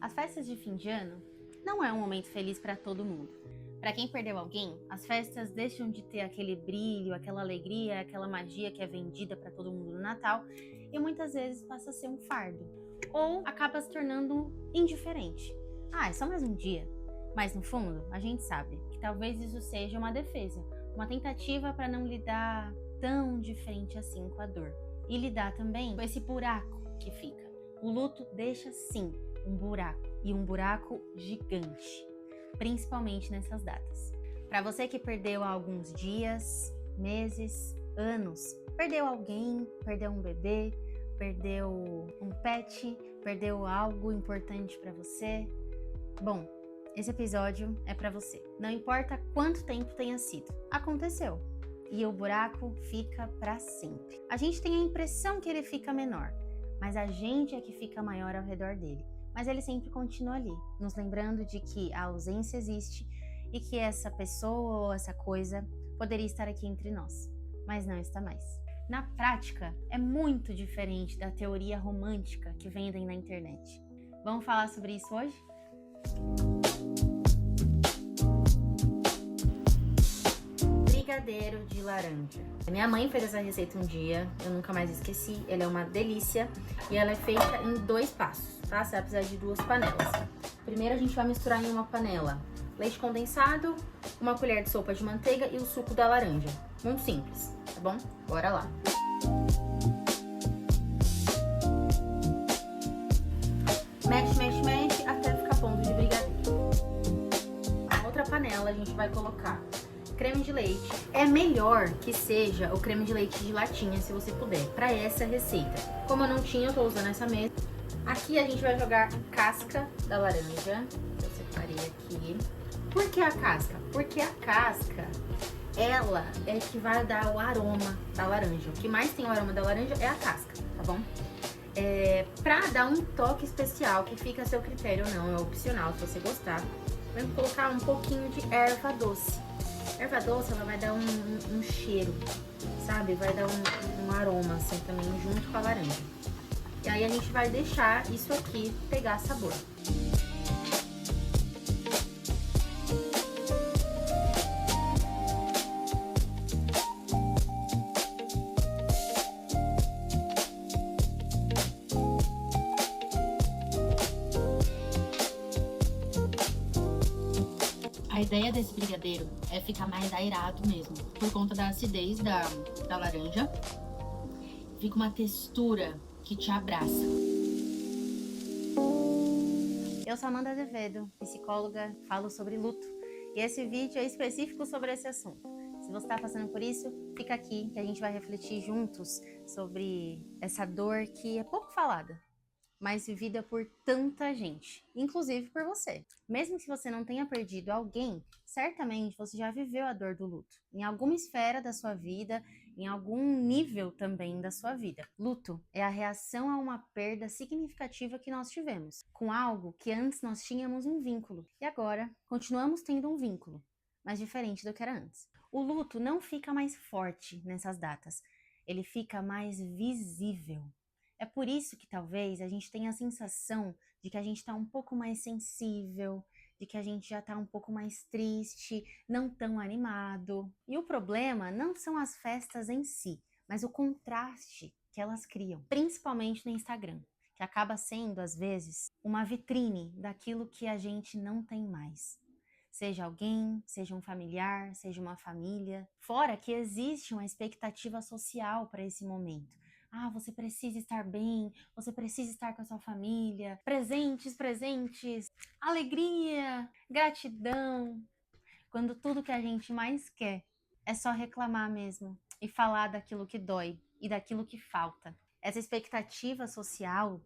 As festas de fim de ano não é um momento feliz para todo mundo. Para quem perdeu alguém, as festas deixam de ter aquele brilho, aquela alegria, aquela magia que é vendida para todo mundo no Natal e muitas vezes passa a ser um fardo ou acaba se tornando indiferente. É só mais um dia. Mas no fundo, a gente sabe que talvez isso seja uma defesa, uma tentativa para não lidar tão de frente assim com a dor e lidar também com esse buraco que fica. O luto deixa sim um buraco, e um buraco gigante, principalmente nessas datas. Para você que perdeu há alguns dias, meses, anos, perdeu alguém, perdeu um bebê, perdeu um pet, perdeu algo importante para você, bom, esse episódio é para você. Não importa quanto tempo tenha sido, aconteceu. E o buraco fica para sempre. A gente tem a impressão que ele fica menor, mas a gente é que fica maior ao redor dele. Mas ele sempre continua ali, nos lembrando de que a ausência existe e que essa pessoa ou essa coisa poderia estar aqui entre nós, mas não está mais. Na prática, é muito diferente da teoria romântica que vendem na internet. Vamos falar sobre isso hoje? Brigadeiro de laranja. Minha mãe fez essa receita um dia, eu nunca mais esqueci. Ela é uma delícia e ela é feita em 2 passos, tá? Você vai precisar de 2 panelas. Primeiro a gente vai misturar em uma panela leite condensado, 1 colher de sopa de manteiga e o suco da laranja. Muito simples, tá bom? Bora lá. Mexe, mexe, mexe até ficar ponto de brigadeiro. Na outra panela a gente vai colocar creme de leite. É melhor que seja o creme de leite de latinha, se você puder, para essa receita. Como eu não tinha, eu tô usando essa mesa. Aqui a gente vai jogar a casca da laranja. Eu separei aqui. Por que a casca? Porque a casca, ela é que vai dar o aroma da laranja. O que mais tem o aroma da laranja é a casca, tá bom? Pra dar um toque especial, que fica a seu critério ou não, é opcional se você gostar. Vamos colocar um pouquinho de erva doce. Erva doce, ela vai dar um cheiro, sabe? Vai dar um aroma, assim, também, junto com a laranja. E aí a gente vai deixar isso aqui pegar sabor. A ideia desse brigadeiro é ficar mais aerado mesmo, por conta da acidez da laranja. Fica uma textura que te abraça. Eu sou Amanda Azevedo, psicóloga, falo sobre luto. E esse vídeo é específico sobre esse assunto. Se você está passando por isso, fica aqui que a gente vai refletir juntos sobre essa dor que é pouco falada, mas vivida por tanta gente, inclusive por você. Mesmo que você não tenha perdido alguém, certamente você já viveu a dor do luto, em alguma esfera da sua vida, em algum nível também da sua vida. Luto é a reação a uma perda significativa que nós tivemos, com algo que antes nós tínhamos um vínculo, e agora continuamos tendo um vínculo, mas diferente do que era antes. O luto não fica mais forte nessas datas, ele fica mais visível. É por isso que talvez a gente tenha a sensação de que a gente está um pouco mais sensível, de que a gente já está um pouco mais triste, não tão animado. E o problema não são as festas em si, mas o contraste que elas criam, principalmente no Instagram, que acaba sendo, às vezes, uma vitrine daquilo que a gente não tem mais. Seja alguém, seja um familiar, seja uma família. Fora que existe uma expectativa social para esse momento. Você precisa estar bem, você precisa estar com a sua família, presentes, presentes, alegria, gratidão. Quando tudo que a gente mais quer é só reclamar mesmo e falar daquilo que dói e daquilo que falta. Essa expectativa social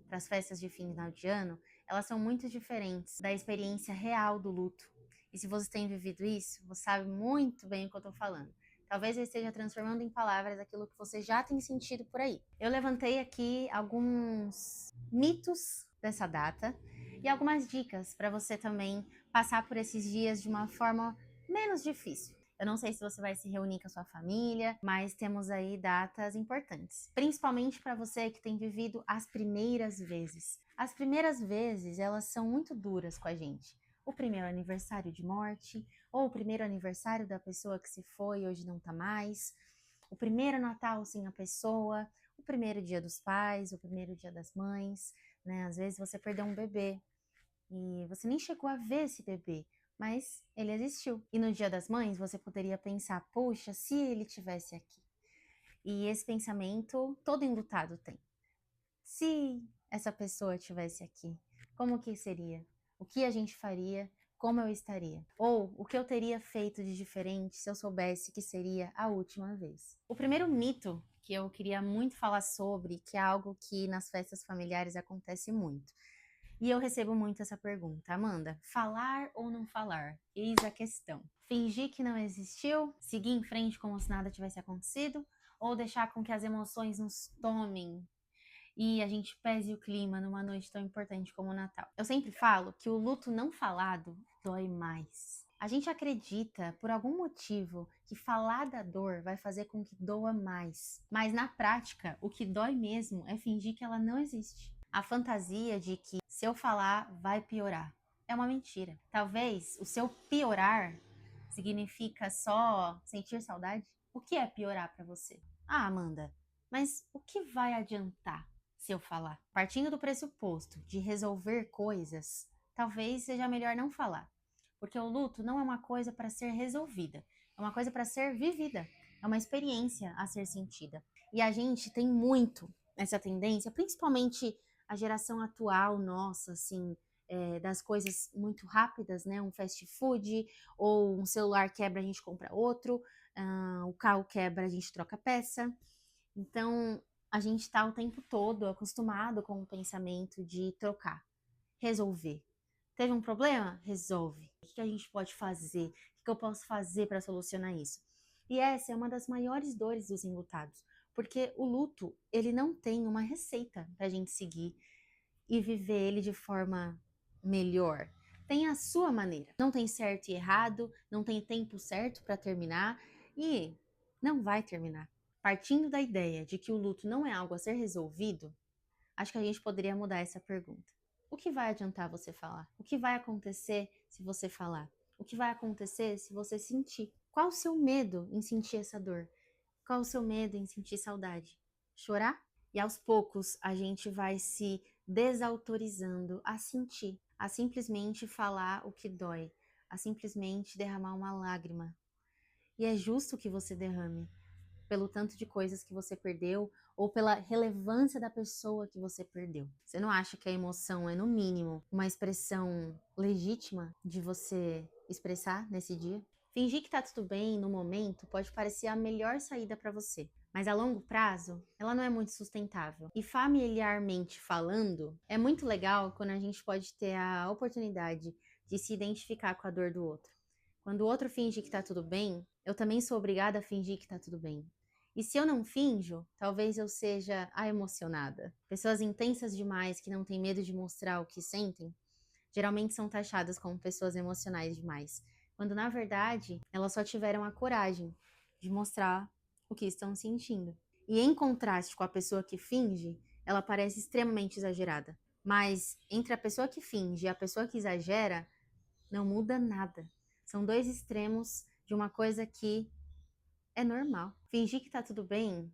para as festas de final de ano, elas são muito diferentes da experiência real do luto. E se você tem vivido isso, você sabe muito bem o que eu estou falando. Talvez eu esteja transformando em palavras aquilo que você já tem sentido por aí. Eu levantei aqui alguns mitos dessa data e algumas dicas para você também passar por esses dias de uma forma menos difícil. Eu não sei se você vai se reunir com a sua família, mas temos aí datas importantes, principalmente para você que tem vivido as primeiras vezes. As primeiras vezes, elas são muito duras com a gente. O primeiro aniversário de morte, ou o primeiro aniversário da pessoa que se foi e hoje não tá mais, o primeiro Natal sem a pessoa, o primeiro dia dos pais, o primeiro dia das mães, né? Às vezes você perdeu um bebê e você nem chegou a ver esse bebê, mas ele existiu. E no dia das mães você poderia pensar, poxa, se ele tivesse aqui. E esse pensamento todo enlutado tem. Se essa pessoa estivesse aqui, como que seria? O que a gente faria? Como eu estaria? Ou o que eu teria feito de diferente se eu soubesse que seria a última vez? O primeiro mito que eu queria muito falar sobre, que é algo que nas festas familiares acontece muito. E eu recebo muito essa pergunta, Amanda, falar ou não falar? Eis a questão. Fingir que não existiu, seguir em frente como se nada tivesse acontecido, ou deixar com que as emoções nos tomem e a gente pese o clima numa noite tão importante como o Natal. Eu sempre falo que o luto não falado dói mais. A gente acredita, por algum motivo, que falar da dor vai fazer com que doa mais. Mas na prática, o que dói mesmo é fingir que ela não existe. A fantasia de que se eu falar, vai piorar. É uma mentira. Talvez o seu piorar significa só sentir saudade. O que é piorar para você? Ah, Amanda, mas o que vai adiantar se eu falar? Partindo do pressuposto de resolver coisas, talvez seja melhor não falar. Porque o luto não é uma coisa para ser resolvida, é uma coisa para ser vivida, é uma experiência a ser sentida. E a gente tem muito essa tendência, principalmente a geração atual nossa, assim, das coisas muito rápidas, né? Um fast food, ou um celular quebra, a gente compra outro, o carro quebra, a gente troca peça. Então, a gente está o tempo todo acostumado com o pensamento de trocar, resolver. Teve um problema? Resolve. O que a gente pode fazer? O que eu posso fazer para solucionar isso? E essa é uma das maiores dores dos enlutados, porque o luto, ele não tem uma receita para a gente seguir e viver ele de forma melhor. Tem a sua maneira. Não tem certo e errado, não tem tempo certo para terminar e não vai terminar. Partindo da ideia de que o luto não é algo a ser resolvido, acho que a gente poderia mudar essa pergunta. O que vai adiantar você falar? O que vai acontecer se você falar? O que vai acontecer se você sentir? Qual o seu medo em sentir essa dor? Qual o seu medo em sentir saudade? Chorar? E aos poucos a gente vai se desautorizando a sentir, a simplesmente falar o que dói, a simplesmente derramar uma lágrima. E é justo que você derrame, pelo tanto de coisas que você perdeu ou pela relevância da pessoa que você perdeu. Você não acha que a emoção é, no mínimo, uma expressão legítima de você expressar nesse dia? Fingir que tá tudo bem no momento pode parecer a melhor saída para você, mas a longo prazo, ela não é muito sustentável. E familiarmente falando, é muito legal quando a gente pode ter a oportunidade de se identificar com a dor do outro. Quando o outro finge que tá tudo bem, eu também sou obrigada a fingir que tá tudo bem. E se eu não finjo, talvez eu seja a emocionada. Pessoas intensas demais que não têm medo de mostrar o que sentem, geralmente são taxadas como pessoas emocionais demais, quando na verdade elas só tiveram a coragem de mostrar o que estão sentindo. E em contraste com a pessoa que finge, ela parece extremamente exagerada. Mas entre a pessoa que finge e a pessoa que exagera, não muda nada. São dois extremos de uma coisa que é normal. Fingir que tá tudo bem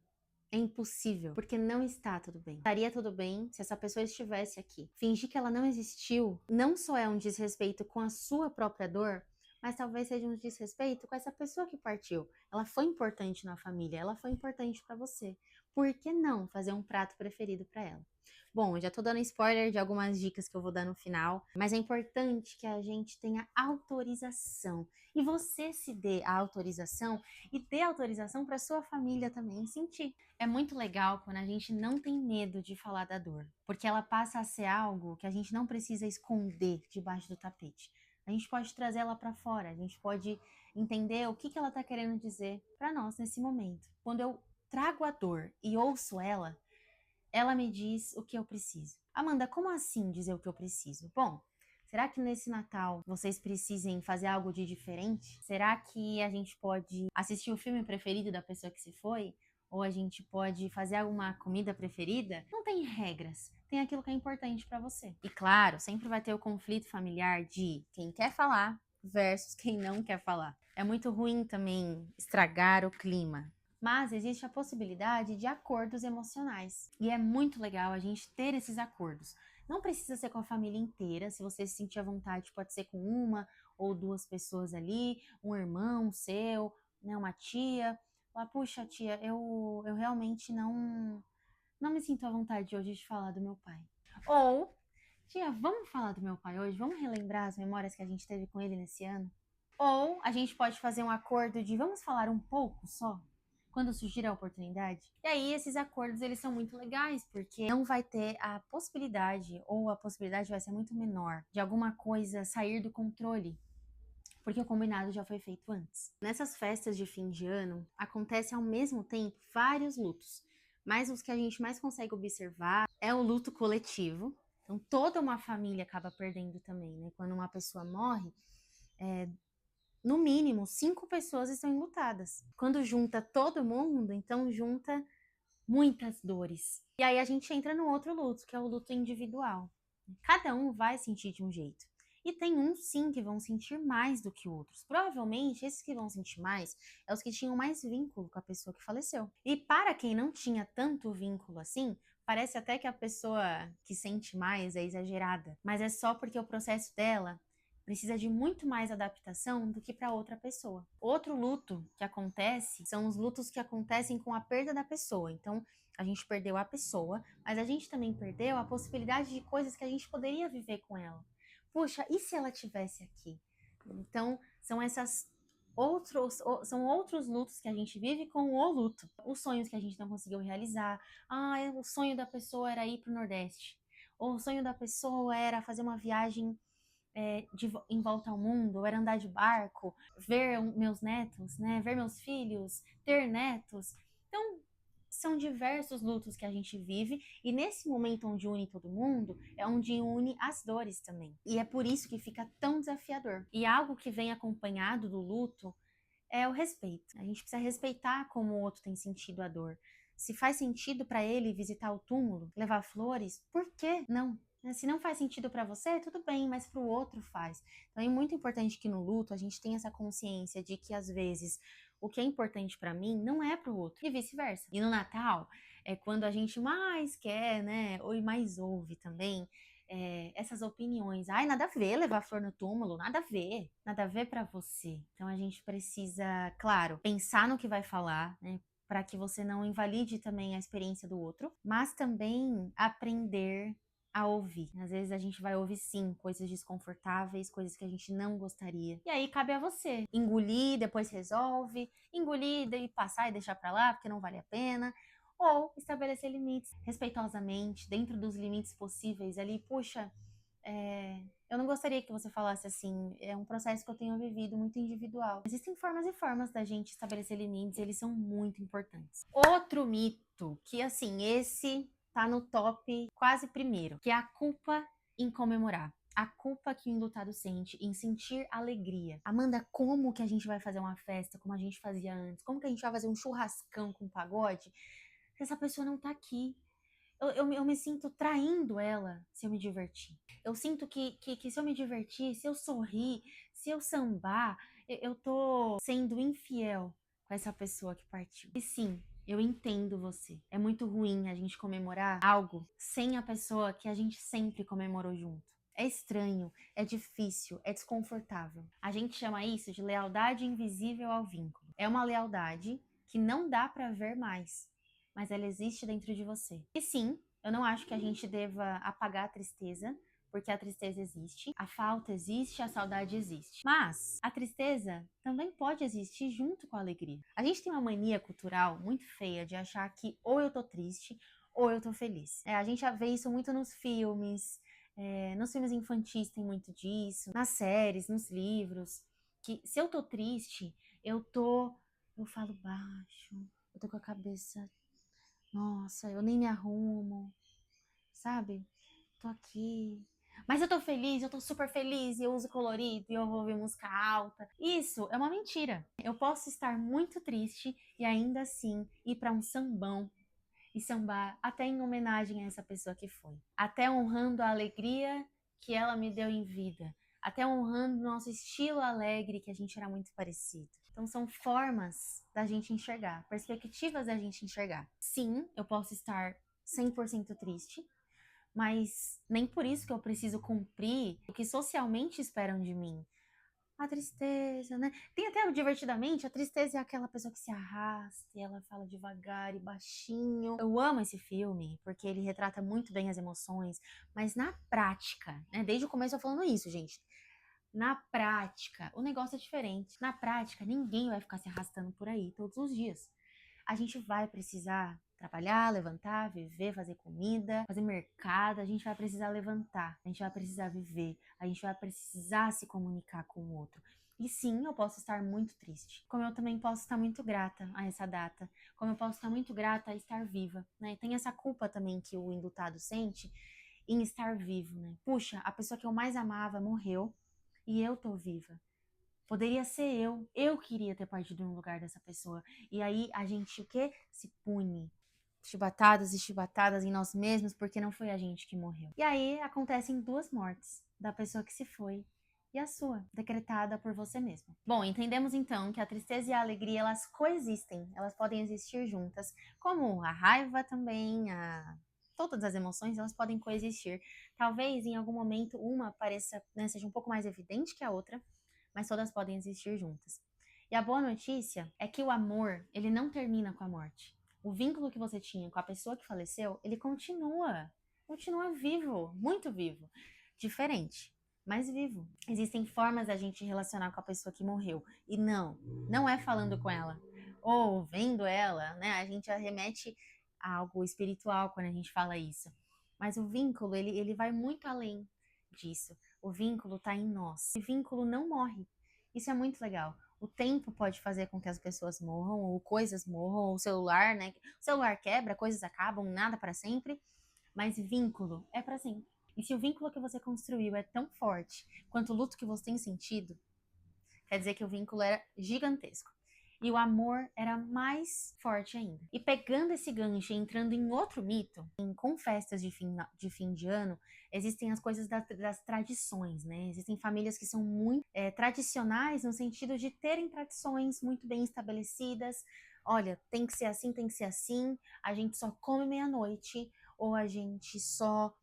é impossível, porque não está tudo bem. Estaria tudo bem se essa pessoa estivesse aqui. Fingir que ela não existiu não só é um desrespeito com a sua própria dor, mas talvez seja um desrespeito com essa pessoa que partiu. Ela foi importante na família, ela foi importante para você. Por que não fazer um prato preferido para ela? Bom, eu já tô dando spoiler de algumas dicas que eu vou dar no final, mas é importante que a gente tenha autorização. E você se dê a autorização e dê autorização para sua família também sentir. É muito legal quando a gente não tem medo de falar da dor, porque ela passa a ser algo que a gente não precisa esconder debaixo do tapete. A gente pode trazer ela para fora, a gente pode entender o que ela está querendo dizer para nós nesse momento. Quando eu trago a dor e ouço ela me diz o que eu preciso. Amanda, como assim dizer o que eu preciso? Bom, será que nesse Natal vocês precisem fazer algo de diferente? Será que a gente pode assistir o filme preferido da pessoa que se foi? ou a gente pode fazer alguma comida preferida, não tem regras. Tem aquilo que é importante para você. E claro, sempre vai ter o conflito familiar de quem quer falar versus quem não quer falar. É muito ruim também estragar o clima. Mas existe a possibilidade de acordos emocionais. E é muito legal a gente ter esses acordos. Não precisa ser com a família inteira. Se você se sentir à vontade, pode ser com uma ou duas pessoas ali, um irmão seu, né, uma tia. Falar, puxa, tia, eu realmente não me sinto à vontade hoje de falar do meu pai. Ou, tia, vamos falar do meu pai hoje? Vamos relembrar as memórias que a gente teve com ele nesse ano? Ou a gente pode fazer um acordo de vamos falar um pouco só? Quando surgir a oportunidade. E aí esses acordos eles são muito legais, porque não vai ter a possibilidade, ou a possibilidade vai ser muito menor, de alguma coisa sair do controle, porque o combinado já foi feito antes. Nessas festas de fim de ano, acontece ao mesmo tempo vários lutos, mas os que a gente mais consegue observar é o luto coletivo. Então toda uma família acaba perdendo também, né? Quando uma pessoa morre, no mínimo 5 pessoas estão enlutadas. Quando junta todo mundo, então junta muitas dores. E aí a gente entra no outro luto, que é o luto individual. Cada um vai sentir de um jeito. E tem uns sim que vão sentir mais do que outros. Provavelmente esses que vão sentir mais é os que tinham mais vínculo com a pessoa que faleceu. E para quem não tinha tanto vínculo assim, parece até que a pessoa que sente mais é exagerada, mas é só porque o processo dela precisa de muito mais adaptação do que para outra pessoa. Outro luto que acontece são os lutos que acontecem com a perda da pessoa. Então, a gente perdeu a pessoa, mas a gente também perdeu a possibilidade de coisas que a gente poderia viver com ela. Puxa, e se ela tivesse aqui? Então, são outros lutos que a gente vive com o luto. Os sonhos que a gente não conseguiu realizar. Ah, o sonho da pessoa era ir para o Nordeste. Ou o sonho da pessoa era fazer uma viagem em volta ao mundo, ou era andar de barco, ver meus netos, né, ver meus filhos, ter netos. Então, são diversos lutos que a gente vive, e nesse momento onde une todo mundo, é onde une as dores também. E é por isso que fica tão desafiador. E algo que vem acompanhado do luto é o respeito. A gente precisa respeitar como o outro tem sentido a dor. Se faz sentido para ele visitar o túmulo, levar flores, por que não? Se não faz sentido para você, tudo bem, mas para o outro faz. Então é muito importante que no luto a gente tenha essa consciência de que às vezes o que é importante para mim não é para o outro e vice-versa. E no Natal é quando a gente mais quer, né, ou mais ouve também essas opiniões. Ai, nada a ver levar flor no túmulo, nada a ver para você. Então a gente precisa, claro, pensar no que vai falar, né? Para que você não invalide também a experiência do outro, mas também aprender a ouvir. Às vezes a gente vai ouvir sim coisas desconfortáveis, coisas que a gente não gostaria. E aí cabe a você engolir, depois resolve, engolir e passar e deixar para lá porque não vale a pena, ou estabelecer limites respeitosamente, dentro dos limites possíveis ali. Puxa, eu não gostaria que você falasse assim, é um processo que eu tenho vivido muito individual. Existem formas e formas da gente estabelecer limites, e eles são muito importantes. Outro mito, que assim, esse tá no top quase primeiro, que é a culpa em comemorar. A culpa que o enlutado sente em sentir alegria. Amanda, como que a gente vai fazer uma festa como a gente fazia antes? Como que a gente vai fazer um churrascão com pagode se essa pessoa não tá aqui? Eu me sinto traindo ela se eu me divertir. Eu sinto que se eu me divertir, se eu sorrir, se eu sambar, eu tô sendo infiel com essa pessoa que partiu. E sim, eu entendo você. É muito ruim a gente comemorar algo sem a pessoa que a gente sempre comemorou junto. É estranho, é difícil, é desconfortável. A gente chama isso de lealdade invisível ao vínculo. É uma lealdade que não dá pra ver mais, mas ela existe dentro de você. E sim, eu não acho que a gente deva apagar a tristeza, porque a tristeza existe, a falta existe, a saudade existe. Mas a tristeza também pode existir junto com a alegria. A gente tem uma mania cultural muito feia de achar que ou eu tô triste ou eu tô feliz. A gente já vê isso muito nos filmes, nos filmes infantis tem muito disso, nas séries, nos livros, que se eu tô triste, eu falo baixo, eu tô com a cabeça, nossa, eu nem me arrumo, sabe? Tô aqui. Mas eu tô feliz, eu tô super feliz, e eu uso colorido, e eu vou ouvir música alta. Isso é uma mentira. Eu posso estar muito triste e ainda assim ir pra um sambão e sambar até em homenagem a essa pessoa que foi. Até honrando a alegria que ela me deu em vida. Até honrando o nosso estilo alegre, que a gente era muito parecido. Então são formas da gente enxergar, perspectivas da gente enxergar. Sim, eu posso estar 100% triste, mas nem por isso que eu preciso cumprir o que socialmente esperam de mim. A tristeza, né? Tem até o divertidamente, a tristeza é aquela pessoa que se arrasta e ela fala devagar e baixinho. Eu amo esse filme porque ele retrata muito bem as emoções, mas na prática, né? Desde o começo eu falando isso, gente. Na prática, o negócio é diferente. Na prática, ninguém vai ficar se arrastando por aí todos os dias. A gente vai precisar trabalhar, levantar, viver, fazer comida, fazer mercado, a gente vai precisar levantar, a gente vai precisar viver, a gente vai precisar se comunicar com o outro. E sim, eu posso estar muito triste, como eu também posso estar muito grata a essa data, como eu posso estar muito grata a estar viva, né? Tem essa culpa também que o indultado sente em estar vivo, né? Puxa, a pessoa que eu mais amava morreu e eu tô viva. Poderia ser eu. Eu queria ter partido no lugar dessa pessoa. E aí a gente o quê? Se pune. Chibatadas e chibatadas em nós mesmos porque não foi a gente que morreu. E aí acontecem duas mortes, da pessoa que se foi e a sua, decretada por você mesmo. Bom, entendemos então que a tristeza e a alegria elas coexistem, elas podem existir juntas, como a raiva também, todas as emoções elas podem coexistir. Talvez em algum momento uma pareça, né, seja um pouco mais evidente que a outra, mas todas podem existir juntas. E a boa notícia é que o amor, ele não termina com a morte. O vínculo que você tinha com a pessoa que faleceu, ele continua vivo, muito vivo, diferente, mas vivo. Existem formas da gente relacionar com a pessoa que morreu, e não é falando com ela ou vendo ela, né? A gente arremete a algo espiritual quando a gente fala isso. Mas o vínculo, ele vai muito além disso. O vínculo está em nós. O vínculo não morre. Isso é muito legal. O tempo pode fazer com que as pessoas morram, ou coisas morram, ou o celular, né? O celular quebra, coisas acabam, nada para sempre, mas vínculo é para sempre. E se o vínculo que você construiu é tão forte quanto o luto que você tem sentido, quer dizer que o vínculo era gigantesco. E o amor era mais forte ainda. E pegando esse gancho e entrando em outro mito, com festas de fim de ano, existem as coisas das tradições, né? Existem famílias que são muito tradicionais no sentido de terem tradições muito bem estabelecidas. Olha, tem que ser assim, tem que ser assim. A gente só come meia-noite, ou a gente só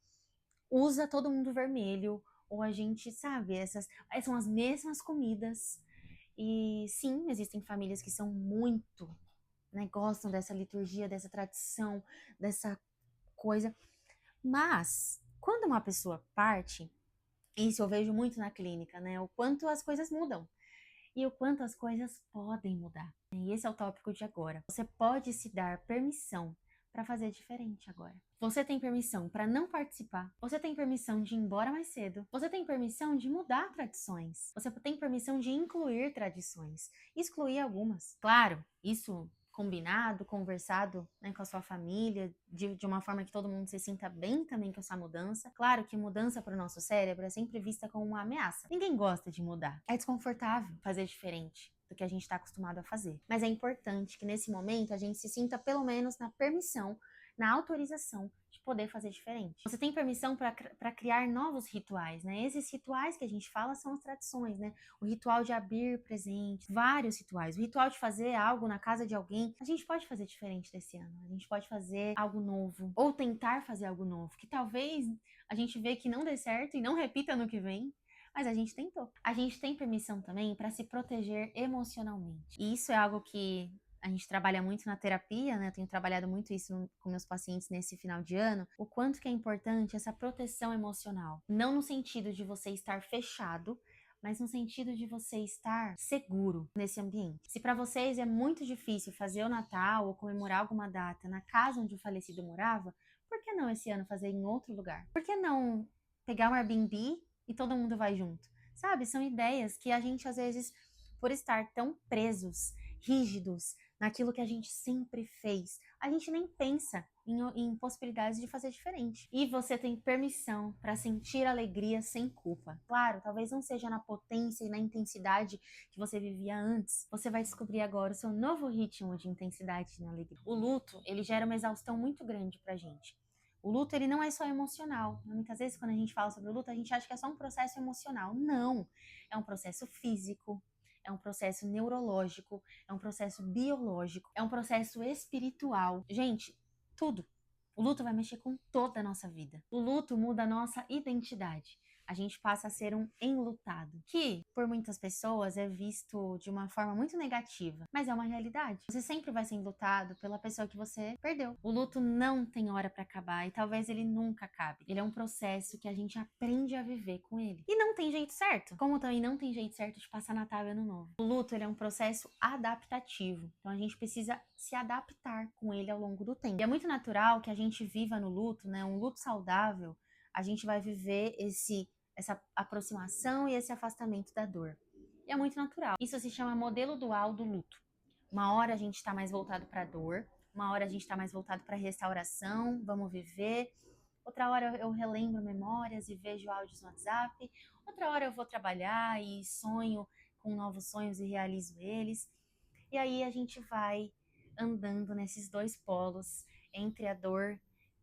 usa todo mundo vermelho, ou a gente, sabe, essas são as mesmas comidas. E sim, existem famílias que são muito, né, gostam dessa liturgia, dessa tradição, dessa coisa. Mas, quando uma pessoa parte, isso eu vejo muito na clínica, né, o quanto as coisas mudam e o quanto as coisas podem mudar. E esse é o tópico de agora. Você pode se dar permissão para fazer diferente agora. Você tem permissão para não participar. Você tem permissão de ir embora mais cedo. Você tem permissão de mudar tradições. Você tem permissão de incluir tradições. Excluir algumas. Claro, isso combinado, conversado, né, com a sua família, de uma forma que todo mundo se sinta bem também com essa mudança. Claro que mudança para o nosso cérebro é sempre vista como uma ameaça. Ninguém gosta de mudar. É desconfortável fazer diferente do que a gente está acostumado a fazer. Mas é importante que nesse momento a gente se sinta pelo menos na permissão, na autorização de poder fazer diferente. Você tem permissão para criar novos rituais, né? Esses rituais que a gente fala são as tradições, né? O ritual de abrir presentes, vários rituais. O ritual de fazer algo na casa de alguém. A gente pode fazer diferente desse ano. A gente pode fazer algo novo ou tentar fazer algo novo, que talvez a gente vê que não dê certo e não repita no que vem. Mas a gente tentou. A gente tem permissão também para se proteger emocionalmente. E isso é algo que a gente trabalha muito na terapia, né? Eu tenho trabalhado muito isso com meus pacientes nesse final de ano. O quanto que é importante essa proteção emocional. Não no sentido de você estar fechado, mas no sentido de você estar seguro nesse ambiente. Se para vocês é muito difícil fazer o Natal ou comemorar alguma data na casa onde o falecido morava, por que não esse ano fazer em outro lugar? Por que não pegar um Airbnb e todo mundo vai junto? Sabe? São ideias que a gente às vezes, por estar tão presos, rígidos naquilo que a gente sempre fez. A gente nem pensa em possibilidades de fazer diferente. E você tem permissão para sentir alegria sem culpa. Claro, talvez não seja na potência e na intensidade que você vivia antes. Você vai descobrir agora o seu novo ritmo de intensidade e alegria. O luto, ele gera uma exaustão muito grande pra gente. O luto, ele não é só emocional. Muitas vezes, quando a gente fala sobre o luto, a gente acha que é só um processo emocional. Não! É um processo físico, é um processo neurológico, é um processo biológico, é um processo espiritual. Gente, tudo. O luto vai mexer com toda a nossa vida. O luto muda a nossa identidade. A gente passa a ser um enlutado, que por muitas pessoas é visto de uma forma muito negativa, mas é uma realidade. Você sempre vai ser enlutado pela pessoa que você perdeu. O luto não tem hora para acabar e talvez ele nunca acabe. Ele é um processo que a gente aprende a viver com ele. E não tem jeito certo, como também não tem jeito certo de passar Natal e Ano Novo. O luto, ele é um processo adaptativo, então a gente precisa se adaptar com ele ao longo do tempo. E é muito natural que a gente viva no luto, né? Um luto saudável, a gente vai viver essa aproximação e esse afastamento da dor. E é muito natural. Isso se chama modelo dual do luto. Uma hora a gente está mais voltado para a dor, uma hora a gente está mais voltado para a restauração, vamos viver. Outra hora eu relembro memórias e vejo áudios no WhatsApp. Outra hora eu vou trabalhar e sonho com novos sonhos e realizo eles. E aí a gente vai andando nesses dois polos, entre a dor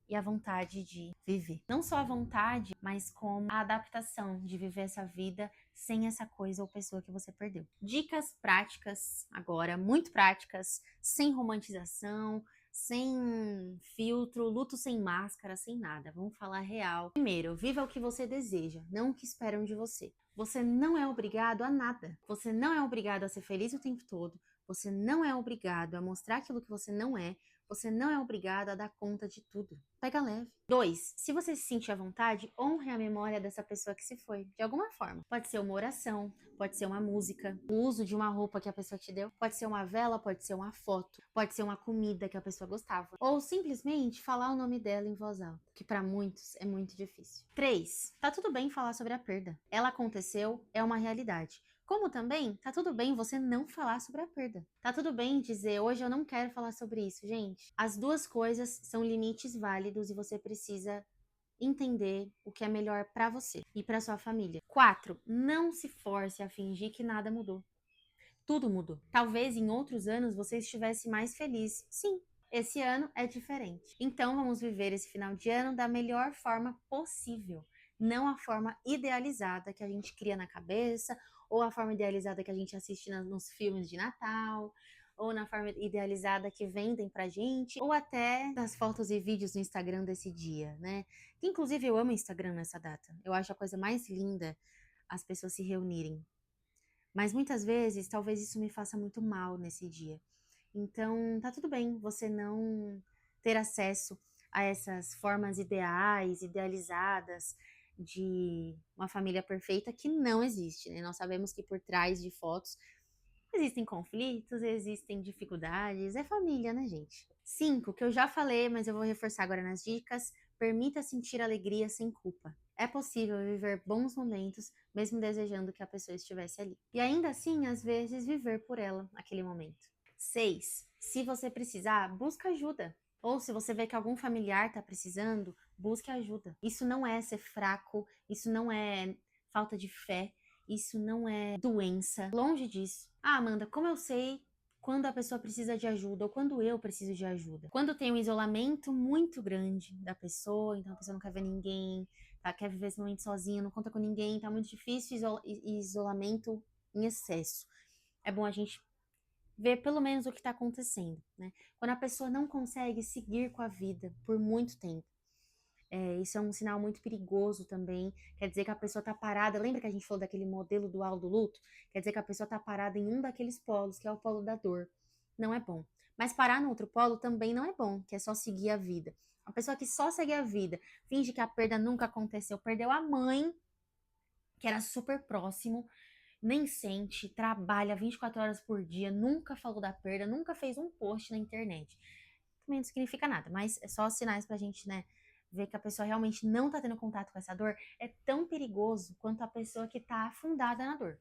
e a vontade de viver. Não só a vontade, mas como a adaptação de viver essa vida sem essa coisa ou pessoa que você perdeu. Dicas práticas, agora, muito práticas, sem romantização, sem filtro, luto sem máscara, sem nada. Vamos falar real. Primeiro, viva o que você deseja, não o que esperam de você. Você não é obrigado a nada. Você não é obrigado a ser feliz o tempo todo. Você não é obrigado a mostrar aquilo que você não é. Você não é obrigado a dar conta de tudo. Pega leve. 2. Se você se sentir à vontade, honre a memória dessa pessoa que se foi, de alguma forma. Pode ser uma oração, pode ser uma música, o uso de uma roupa que a pessoa te deu, pode ser uma vela, pode ser uma foto, pode ser uma comida que a pessoa gostava, ou simplesmente falar o nome dela em voz alta, que para muitos é muito difícil. 3. Tá tudo bem falar sobre a perda. Ela aconteceu, é uma realidade. Como também, tá tudo bem você não falar sobre a perda. Tá tudo bem dizer, hoje eu não quero falar sobre isso, gente. As duas coisas são limites válidos e você precisa entender o que é melhor pra você e pra sua família. 4. Não se force a fingir que nada mudou. Tudo mudou. Talvez em outros anos você estivesse mais feliz. Sim, esse ano é diferente. Então vamos viver esse final de ano da melhor forma possível. Não a forma idealizada que a gente cria na cabeça, ou a forma idealizada que a gente assiste nos filmes de Natal, ou na forma idealizada que vendem pra gente, ou até nas fotos e vídeos no Instagram desse dia, né? Que, inclusive eu amo o Instagram nessa data. Eu acho a coisa mais linda as pessoas se reunirem. Mas muitas vezes, talvez isso me faça muito mal nesse dia. Então, tá tudo bem você não ter acesso a essas formas ideais, idealizadas de uma família perfeita que não existe, né? Nós sabemos que por trás de fotos existem conflitos, existem dificuldades, é família, né, gente? 5, que eu já falei, mas eu vou reforçar agora nas dicas, permita sentir alegria sem culpa. É possível viver bons momentos, mesmo desejando que a pessoa estivesse ali. E ainda assim, às vezes, viver por ela naquele momento. 6, se você precisar, busca ajuda. Ou se você vê que algum familiar está precisando, busque ajuda. Isso não é ser fraco, isso não é falta de fé, isso não é doença. Longe disso. Ah, Amanda, como eu sei quando a pessoa precisa de ajuda ou quando eu preciso de ajuda? Quando tem um isolamento muito grande da pessoa, então a pessoa não quer ver ninguém, tá? Quer viver esse momento sozinha, não conta com ninguém, tá muito difícil, isolamento em excesso. É bom a gente ver pelo menos o que está acontecendo, né? Quando a pessoa não consegue seguir com a vida por muito tempo. Isso é um sinal muito perigoso também. Quer dizer que a pessoa está parada. Lembra que a gente falou daquele modelo dual do luto? Quer dizer que a pessoa está parada em um daqueles polos, que é o polo da dor. Não é bom. Mas parar no outro polo também não é bom, que é só seguir a vida. A pessoa que só segue a vida, finge que a perda nunca aconteceu, perdeu a mãe, que era super próximo, nem sente, trabalha 24 horas por dia, nunca falou da perda, nunca fez um post na internet. Também não significa nada, mas é só sinais pra gente, né, ver que a pessoa realmente não tá tendo contato com essa dor. É tão perigoso quanto a pessoa que tá afundada na dor.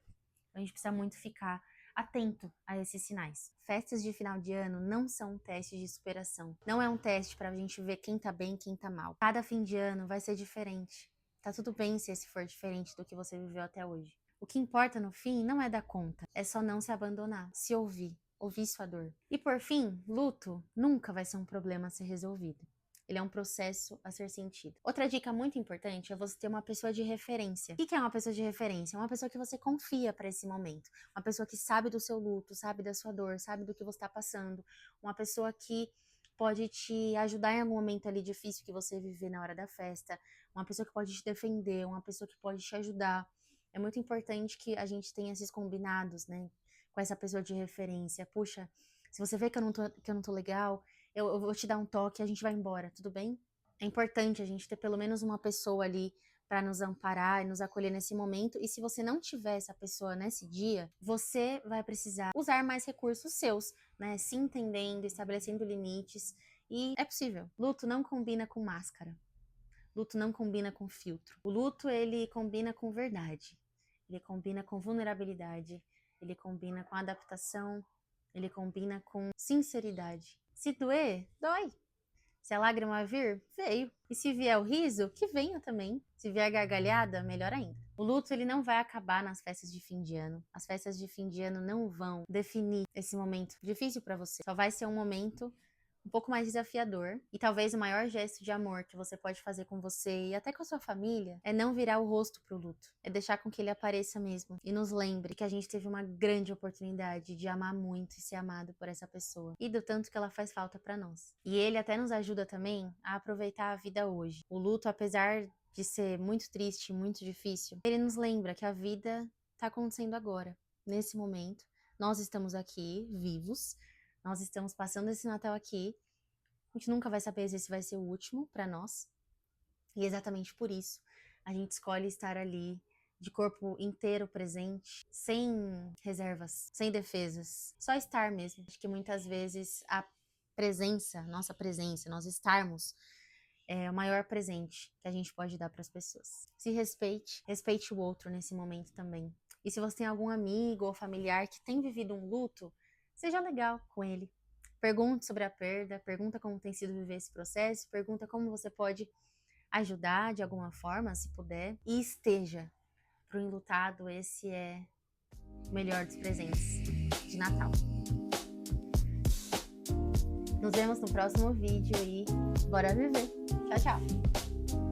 Então, a gente precisa muito ficar atento a esses sinais. Festas de final de ano não são um teste de superação. Não é um teste pra gente ver quem tá bem e quem tá mal. Cada fim de ano vai ser diferente. Tá tudo bem se esse for diferente do que você viveu até hoje. O que importa no fim não é dar conta, é só não se abandonar, se ouvir sua dor. E por fim, luto nunca vai ser um problema a ser resolvido. Ele é um processo a ser sentido. Outra dica muito importante é você ter uma pessoa de referência. O que é uma pessoa de referência? É uma pessoa que você confia para esse momento. Uma pessoa que sabe do seu luto, sabe da sua dor, sabe do que você está passando. Uma pessoa que pode te ajudar em algum momento ali difícil que você viver na hora da festa. Uma pessoa que pode te defender, uma pessoa que pode te ajudar. É muito importante que a gente tenha esses combinados, né? Com essa pessoa de referência. Puxa, se você vê que eu não tô legal, eu vou te dar um toque e a gente vai embora, tudo bem? É importante a gente ter pelo menos uma pessoa ali para nos amparar e nos acolher nesse momento. E se você não tiver essa pessoa nesse dia, você vai precisar usar mais recursos seus, né? Se entendendo, estabelecendo limites. E é possível. Luto não combina com máscara. Luto não combina com filtro. O luto, ele combina com verdade. Ele combina com vulnerabilidade. Ele combina com adaptação. Ele combina com sinceridade. Se doer, dói. Se a lágrima vir, veio. E se vier o riso, que venha também. Se vier gargalhada, melhor ainda. O luto, ele não vai acabar nas festas de fim de ano. As festas de fim de ano não vão definir esse momento difícil pra você. Só vai ser um momento um pouco mais desafiador. E talvez o maior gesto de amor que você pode fazer com você e até com a sua família é não virar o rosto pro luto. É deixar com que ele apareça mesmo. E nos lembre que a gente teve uma grande oportunidade de amar muito e ser amado por essa pessoa. E do tanto que ela faz falta pra nós. E ele até nos ajuda também a aproveitar a vida hoje. O luto, apesar de ser muito triste, muito difícil, ele nos lembra que a vida tá acontecendo agora, nesse momento. Nós estamos aqui, vivos. Nós estamos passando esse Natal aqui. A gente nunca vai saber se esse vai ser o último para nós. E exatamente por isso, a gente escolhe estar ali, de corpo inteiro presente, sem reservas, sem defesas. Só estar mesmo. Acho que muitas vezes a presença, nossa presença, nós estarmos, é o maior presente que a gente pode dar para as pessoas. Se respeite, respeite o outro nesse momento também. E se você tem algum amigo ou familiar que tem vivido um luto, seja legal com ele. Pergunte sobre a perda, pergunta como tem sido viver esse processo, pergunta como você pode ajudar de alguma forma, se puder. E esteja. Para o enlutado, esse é o melhor dos presentes de Natal. Nos vemos no próximo vídeo e bora viver. Tchau, tchau!